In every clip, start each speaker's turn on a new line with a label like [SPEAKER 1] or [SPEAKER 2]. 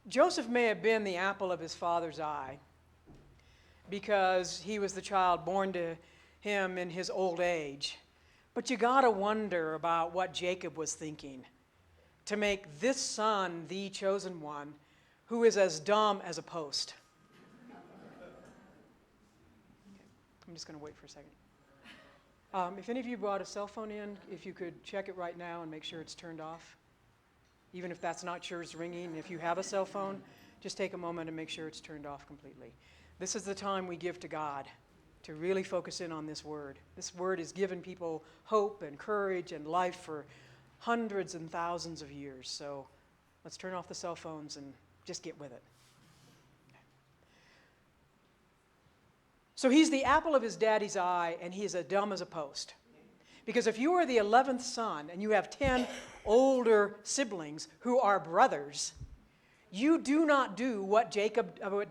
[SPEAKER 1] Joseph may have been the apple of his father's eye because he was the child born to him in his old age. But you got to wonder about what Jacob was thinking to make this son the chosen one who is as dumb as a post. I'm just going to wait for a second. If any of you brought a cell phone in, if you could check it right now and make sure it's turned off. Even if that's not yours ringing, if you have a cell phone, just take a moment and make sure it's turned off completely. This is the time we give to God to really focus in on this word. This word has given people hope and courage and life for hundreds and thousands of years. So let's turn off the cell phones and just get with it. So he's the apple of his daddy's eye, and he is as dumb as a post. Because if you are the 11th son and you have 10 older siblings who are brothers, you do not do what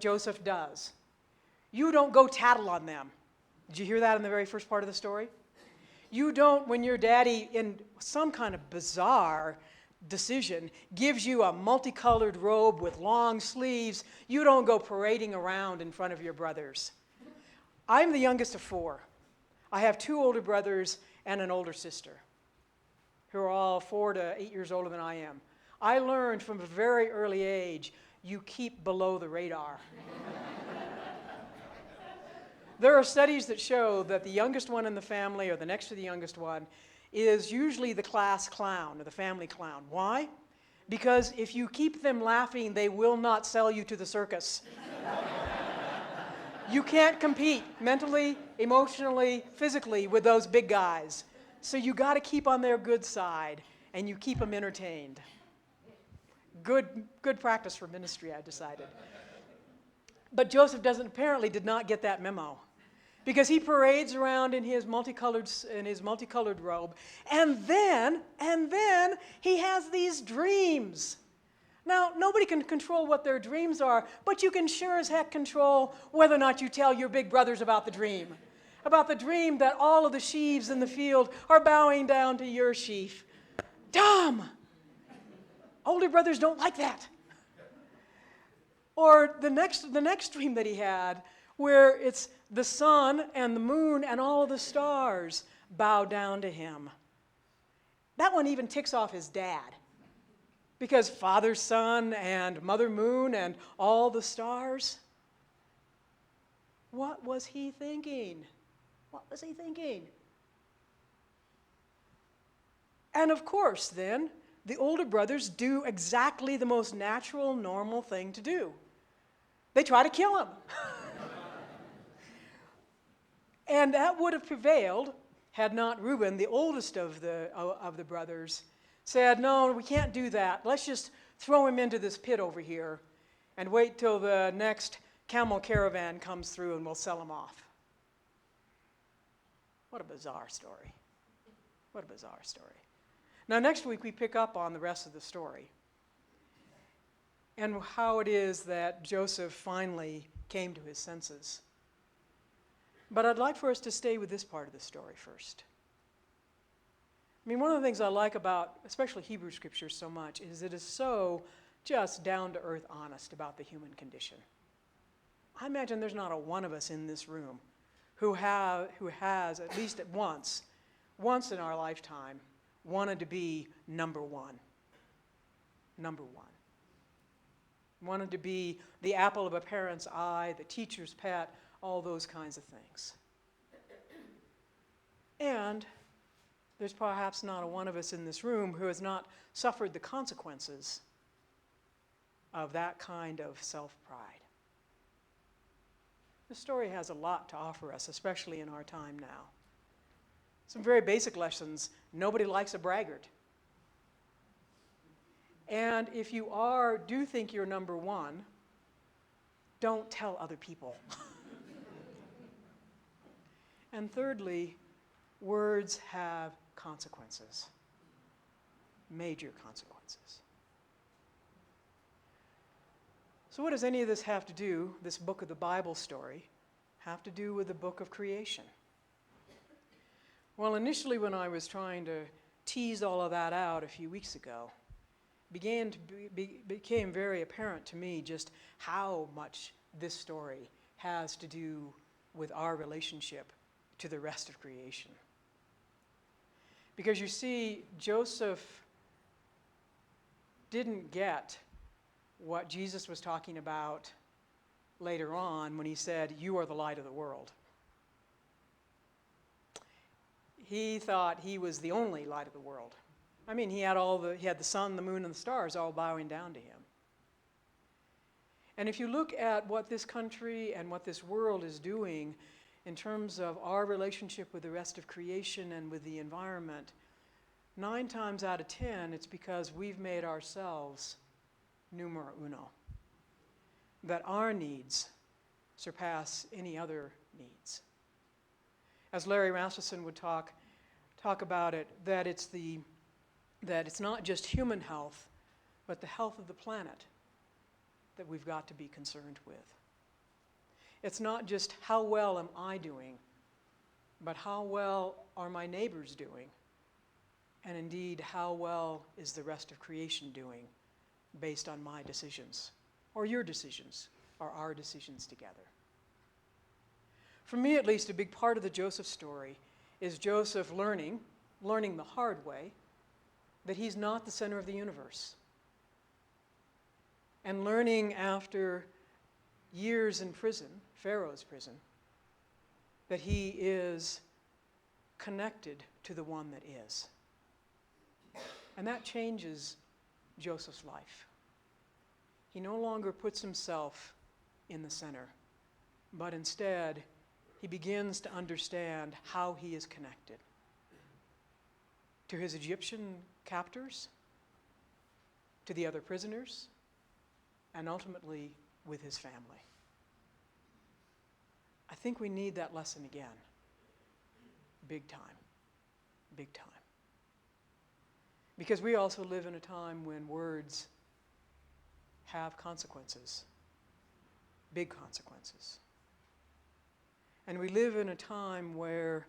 [SPEAKER 1] Joseph does. You don't go tattle on them. Did you hear that in the very first part of the story? You don't, when your daddy, in some kind of bizarre decision, gives you a multicolored robe with long sleeves, you don't go parading around in front of your brothers. I'm the youngest of 4. I have 2 older brothers and an older sister who are all 4 to 8 years older than I am. I learned from a very early age, you keep below the radar. There are studies that show that the youngest one in the family, or the next to the youngest one, is usually the class clown or the family clown. Why? Because if you keep them laughing, they will not sell you to the circus. You can't compete mentally, emotionally, physically with those big guys. So you got to keep on their good side, and you keep them entertained. Good practice for ministry, I decided. But Joseph apparently did not get that memo, because he parades around in his multicolored robe, and then he has these dreams. Now, nobody can control what their dreams are, but you can sure as heck control whether or not you tell your big brothers about the dream that all of the sheaves in the field are bowing down to your sheaf. Dumb! Older brothers don't like that. Or the next dream that he had, where it's the sun and the moon and all of the stars bow down to him. That one even ticks off his dad. Because Father Sun and Mother Moon and all the stars. What was he thinking? What was he thinking? And of course, then, the older brothers do exactly the most natural, normal thing to do. They try to kill him. And that would have prevailed had not Reuben, the oldest of the brothers, said, no, we can't do that. Let's just throw him into this pit over here and wait till the next camel caravan comes through and we'll sell him off. What a bizarre story. What a bizarre story. Now, next week we pick up on the rest of the story and how it is that Joseph finally came to his senses. But I'd like for us to stay with this part of the story first. I mean, one of the things I like about, especially Hebrew Scripture so much, is it is so just down-to-earth honest about the human condition. I imagine there's not a one of us in this room who has, at least at once in our lifetime, wanted to be number one. Number one. Wanted to be the apple of a parent's eye, the teacher's pet, all those kinds of things. And there's perhaps not a one of us in this room who has not suffered the consequences of that kind of self-pride. The story has a lot to offer us, especially in our time now. Some very basic lessons. Nobody likes a braggart. And if you do think you're number one, don't tell other people. And thirdly, words have consequences, major consequences. So what does any of this have to do, this book of the Bible story, have to do with the book of creation? Well, initially when I was trying to tease all of that out a few weeks ago, became very apparent to me just how much this story has to do with our relationship to the rest of creation. Because you see, Joseph didn't get what Jesus was talking about later on when he said, "You are the light of the world." He thought he was the only light of the world. I mean, he had the sun, the moon, and the stars all bowing down to him. And if you look at what this country and what this world is doing in terms of our relationship with the rest of creation and with the environment, 9 times out of 10, it's because we've made ourselves numero uno. That our needs surpass any other needs. As Larry Rasmussen would talk about it, that it's not just human health, but the health of the planet that we've got to be concerned with. It's not just how well am I doing, but how well are my neighbors doing? And indeed, how well is the rest of creation doing based on my decisions, or your decisions, or our decisions together? For me, at least, a big part of the Joseph story is Joseph learning the hard way, that he's not the center of the universe. And learning after years in prison, Pharaoh's prison, that he is connected to the one that is. And that changes Joseph's life. He no longer puts himself in the center, but instead he begins to understand how he is connected to his Egyptian captors, to the other prisoners, and ultimately with his family. I think we need that lesson again. Big time. Big time. Because we also live in a time when words have consequences, big consequences. And we live in a time where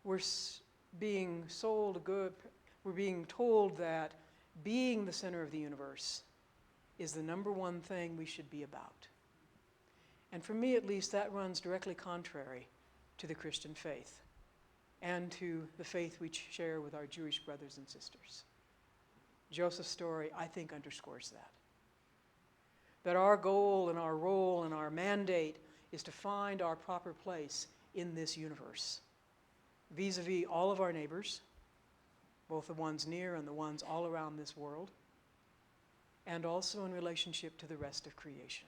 [SPEAKER 1] we're being we're being told that being the center of the universe is the number one thing we should be about. And for me, at least, that runs directly contrary to the Christian faith and to the faith we share with our Jewish brothers and sisters. Joseph's story, I think, underscores that. That our goal and our role and our mandate is to find our proper place in this universe, vis-a-vis all of our neighbors, both the ones near and the ones all around this world, and also in relationship to the rest of creation.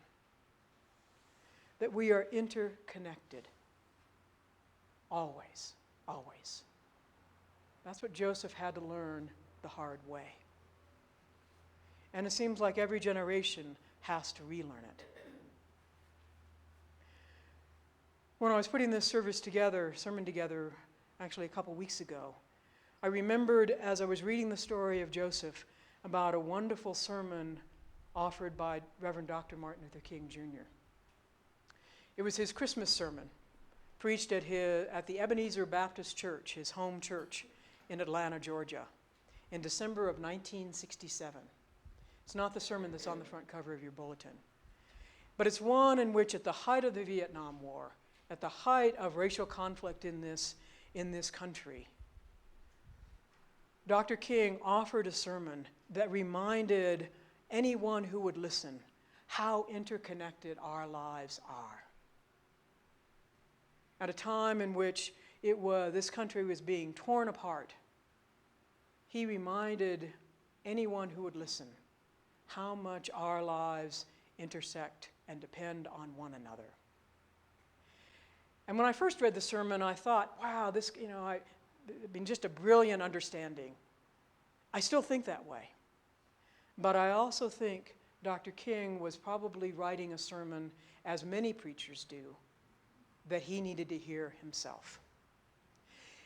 [SPEAKER 1] That we are interconnected, always, always. That's what Joseph had to learn the hard way. And it seems like every generation has to relearn it. When I was putting this sermon together, actually a couple weeks ago, I remembered as I was reading the story of Joseph about a wonderful sermon offered by Reverend Dr. Martin Luther King Jr. It was his Christmas sermon, preached at the Ebenezer Baptist Church, his home church in Atlanta, Georgia, in December of 1967. It's not the sermon that's on the front cover of your bulletin, but it's one in which, at the height of the Vietnam War, at the height of racial conflict in this country, Dr. King offered a sermon that reminded anyone who would listen how interconnected our lives are. At a time in which this country was being torn apart, he reminded anyone who would listen how much our lives intersect and depend on one another. And when I first read the sermon, I thought, wow, this, just a brilliant understanding. I still think that way. But I also think Dr. King was probably writing a sermon, as many preachers do, that he needed to hear himself.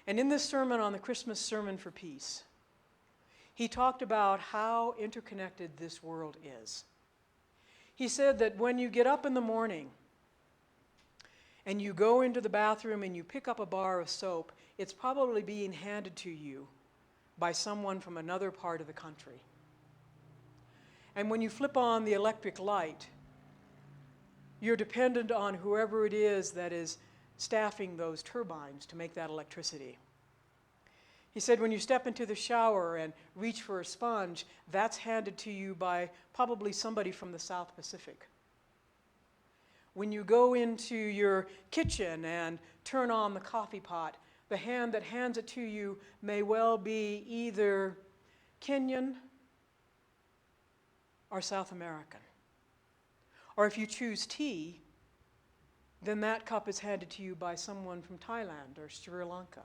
[SPEAKER 1] And in this sermon on the Christmas Sermon for Peace, he talked about how interconnected this world is. He said that when you get up in the morning and you go into the bathroom and you pick up a bar of soap, it's probably being handed to you by someone from another part of the country. And when you flip on the electric light, you're dependent on whoever it is that is staffing those turbines to make that electricity. He said when you step into the shower and reach for a sponge, that's handed to you by probably somebody from the South Pacific. When you go into your kitchen and turn on the coffee pot, the hand that hands it to you may well be either Kenyan or South American. Or if you choose tea, then that cup is handed to you by someone from Thailand or Sri Lanka.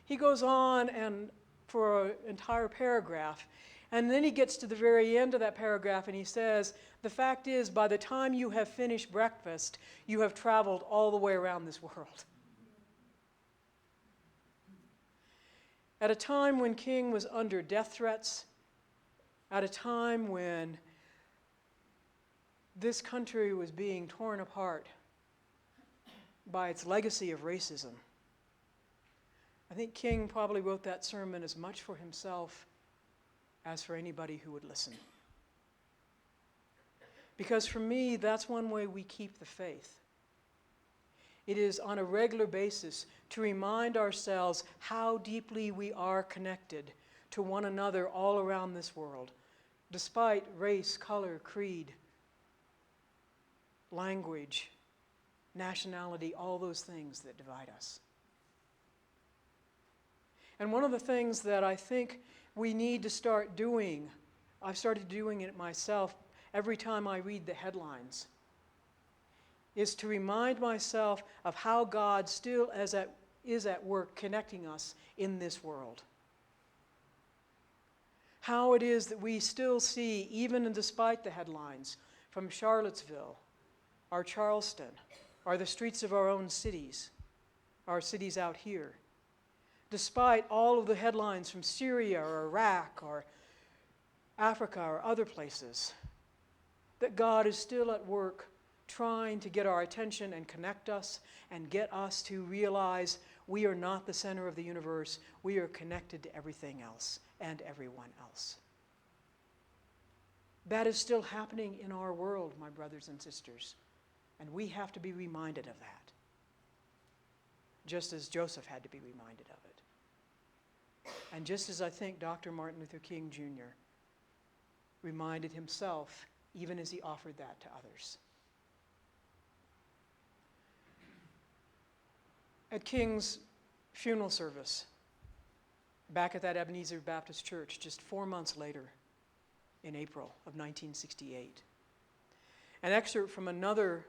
[SPEAKER 1] He goes on and for an entire paragraph, and then he gets to the very end of that paragraph and he says, the fact is, by the time you have finished breakfast, you have traveled all the way around this world. At a time when King was under death threats, at a time when this country was being torn apart by its legacy of racism, I think King probably wrote that sermon as much for himself as for anybody who would listen. Because for me, that's one way we keep the faith. It is on a regular basis to remind ourselves how deeply we are connected to one another all around this world, despite race, color, creed, language, nationality, all those things that divide us. And one of the things that I think we need to start doing, I've started doing it myself every time I read the headlines, is to remind myself of how God still is at work connecting us in this world. How it is that we still see, even and despite the headlines, from Charlottesville, or Charleston, or the streets of our own cities, our cities out here, despite all of the headlines from Syria or Iraq or Africa or other places, that God is still at work trying to get our attention and connect us and get us to realize we are not the center of the universe. We are connected to everything else and everyone else. That is still happening in our world, my brothers and sisters, and we have to be reminded of that, just as Joseph had to be reminded of it. And just as I think Dr. Martin Luther King Jr. reminded himself even as he offered that to others. At King's funeral service, back at that Ebenezer Baptist Church, just 4 months later, in April of 1968, an excerpt from another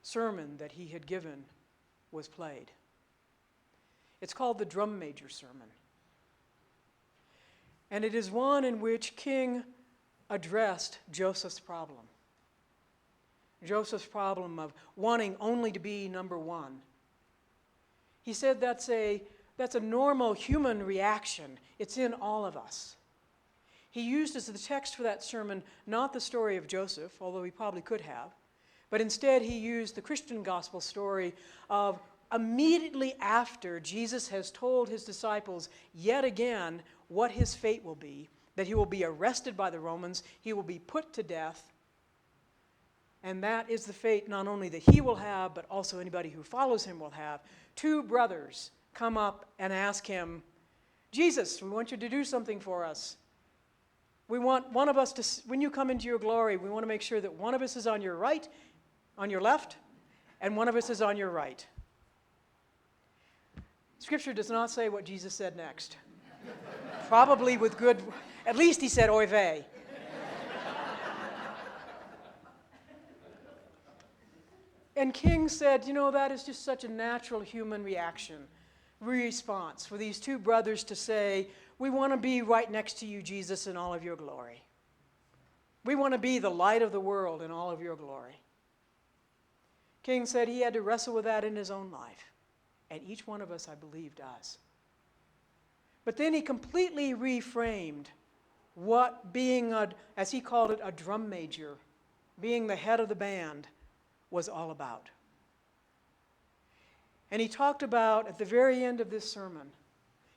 [SPEAKER 1] sermon that he had given was played. It's called the Drum Major Sermon. And it is one in which King addressed Joseph's problem. Joseph's problem of wanting only to be number one. He said that's a normal human reaction. It's in all of us. He used as the text for that sermon not the story of Joseph, although he probably could have, but instead he used the Christian gospel story of immediately after Jesus has told his disciples yet again what his fate will be, that he will be arrested by the Romans, he will be put to death, and that is the fate not only that he will have, but also anybody who follows him will have. 2 brothers come up and ask him, Jesus, we want you to do something for us. We want one of us to, when you come into your glory, we want to make sure that one of us is on your right, on your left, and one of us is on your right. Scripture does not say what Jesus said next. Probably with good, at least he said, oy vey. And King said, you know, that is just such a natural human reaction, response for these 2 brothers to say, we want to be right next to you, Jesus, in all of your glory. We want to be the light of the world in all of your glory. King said he had to wrestle with that in his own life. And each one of us, I believe, does. But then he completely reframed what being, as he called it, a drum major, being the head of the band, was all about. And he talked about, at the very end of this sermon,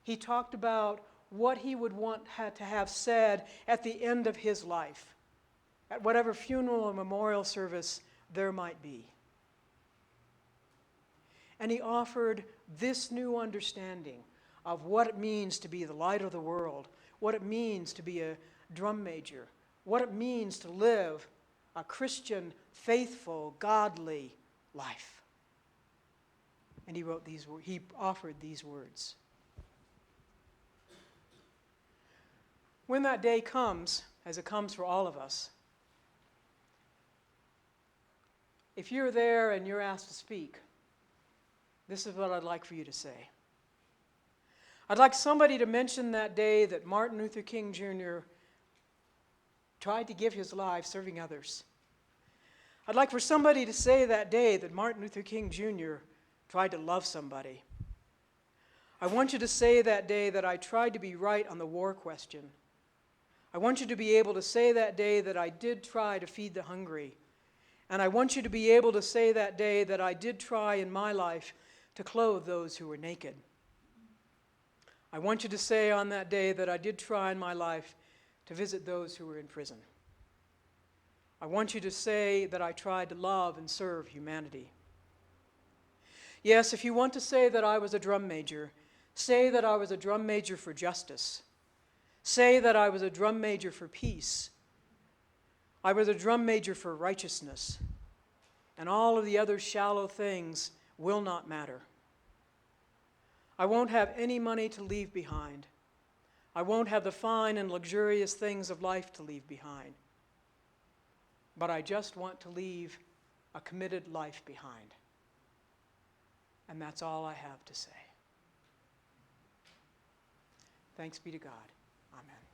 [SPEAKER 1] he talked about what he would want to have said at the end of his life, at whatever funeral or memorial service there might be. And he offered this new understanding of what it means to be the light of the world, what it means to be a drum major, what it means to live a Christian, faithful, godly life. And he offered these words. When that day comes, as it comes for all of us, if you're there and you're asked to speak, this is what I'd like for you to say. I'd like somebody to mention that day that Martin Luther King Jr. tried to give his life serving others. I'd like for somebody to say that day that Martin Luther King Jr. tried to love somebody. I want you to say that day that I tried to be right on the war question. I want you to be able to say that day that I did try to feed the hungry. And I want you to be able to say that day that I did try in my life to clothe those who were naked. I want you to say on that day that I did try in my life to visit those who were in prison. I want you to say that I tried to love and serve humanity. Yes, if you want to say that I was a drum major, say that I was a drum major for justice. Say that I was a drum major for peace. I was a drum major for righteousness. And all of the other shallow things will not matter. I won't have any money to leave behind. I won't have the fine and luxurious things of life to leave behind. But I just want to leave a committed life behind. And that's all I have to say. Thanks be to God. Amen.